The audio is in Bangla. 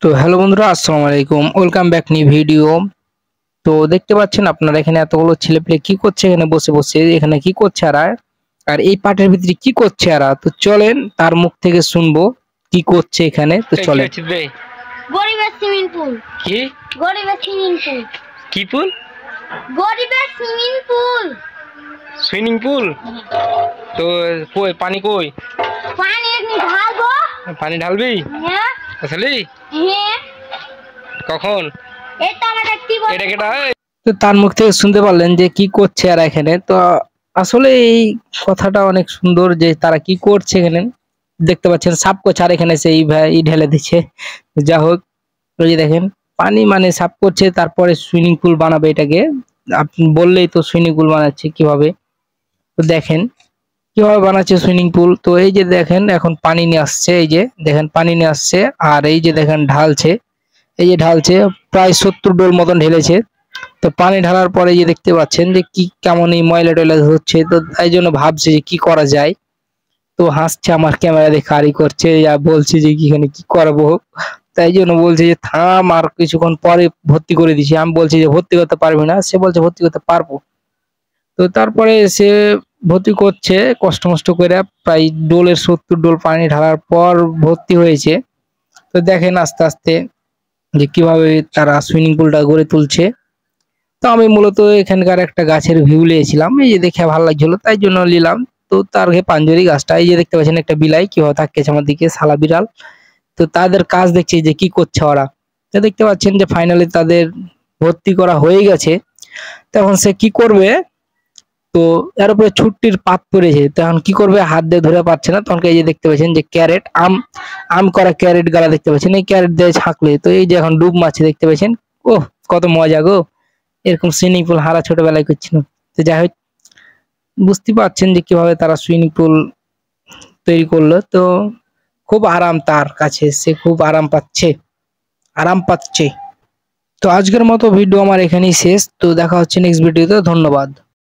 তো হ্যালো বন্ধুরা, আসসালামু আলাইকুম, ওয়েলকাম ব্যাক নিউ ভিডিও। তো দেখতে পাচ্ছেন আপনারা এখানে এতগুলো ছেলেপেলে কি করছে, এখানে বসে বসে এখানে কি করছে আর আর এই পাটের ভিতরে কি করছে তো চলেন তার মুখ থেকে শুনবো কি করছে এখানে। তো চলেন। গরিবের সুইমিং পুল। কি গরিবের সুইমিং পুল? কি পুল? গরিবের সুইমিং পুল। Swimming pool? তো কই পানি, কই পানি এমনি ঢালবো। পানি ঢালবি? হ্যাঁ। আসলে হ্যাঁ। কখন? এটা আমাদের কি বল? এটা কেটা? তো তার মুখ থেকে শুনতে পারলেন যে কি করছে আর এখানে। তো আসলে এই কথাটা অনেক সুন্দর যে তারা কি করছে এখানে। দেখতে পাচ্ছেন সাপ করছে আর এখানে সেই ভাই ঢেলে দিচ্ছে। যা হোক, ওই যে দেখেন পানি মানে সাফ করছে, তারপরে সুইমিং পুল বানাবে এটাকে। আপনি বললেই তো সুইমিং পুল বানাচ্ছে কিভাবে। তো দেখেন কিভাবে বানাচ্ছে সুইমিং পুল। তো এই যে দেখেন এখন পানি নিয়ে আসছে, এই যে দেখেন পানি নিয়ে আসছে আর এই যে দেখেন ঢালছে, এই যে ঢালছে প্রায় 70 ডোল মতন ঢেলেছে। তো পানি ঢালার পরে যে দেখতে পাচ্ছেন যে কি কেমন এই ময়লা টয়লা হচ্ছে। তো তাই জন্য ভাবছে যে কি করা যায়। তো হাসছে আমার ক্যামেরা দেখে আরই করছে, বলছে যে এখানে কি করবো। তাই জন্য বলছে যে থাম, আর কিছুক্ষণ পরে ভর্তি করে দিছি। আমি বলছি যে ভর্তি করতে পারবি না, সে বলছে ভর্তি করতে পারবো। তো তারপরে সে ভর্তি করছে কষ্ট মষ্ট করে, প্রায় ডোলের 70 ডোল পানি ঢালার পর ভর্তি হয়েছে। তো দেখেন আস্তে আস্তে যে কিভাবে তারা সুইমিং পুলটা গড়ে তুলছে। তো আমি মূলত এখানকার একটা গাছের ভিউ নিয়েছিলাম, এই যে দেখে ভালো লাগছিল তাই জন্য নিলাম। তো তার পাঞ্জরি গাছটা, এই যে দেখতে পাচ্ছেন একটা বিলাই কিভাবে তাকিয়েছে আমার দিকে, শালা বিড়াল। তো তাদের কাজ দেখছি যে কি করছে ওরা। তো দেখতে পাচ্ছেন যে ফাইনালি তাদের ভর্তি করা হয়ে গেছে। তখন সে কি করবে, তো এর উপরে ছুটির পাত পড়েছে, তখন কি করবে হাত দিয়ে ধরে পাচ্ছে না। তখন এই যে দেখতে পাচ্ছেন যে ক্যারেট, আম আম করা ক্যারেট গালা দেখতে পাচ্ছেন, এই ক্যারেট দিয়ে ছাঁকলে তো এই যে এখন ডুব মারছে দেখতে পাচ্ছেন। ও কত মজা গো, এরকম সুইমিং পুল হারা ছোটবেলায় করছিল। তো যাই হোক, বুঝতে পারছেন যে কিভাবে তারা সুইমিং পুল তৈরি করলো। তো খুব আরাম তার কাছে, সে খুব আরাম পাচ্ছে। তো আজকের মতো ভিডিও আমার এখানেই শেষ। তো দেখা হচ্ছে নেক্সট ভিডিওতে। ধন্যবাদ।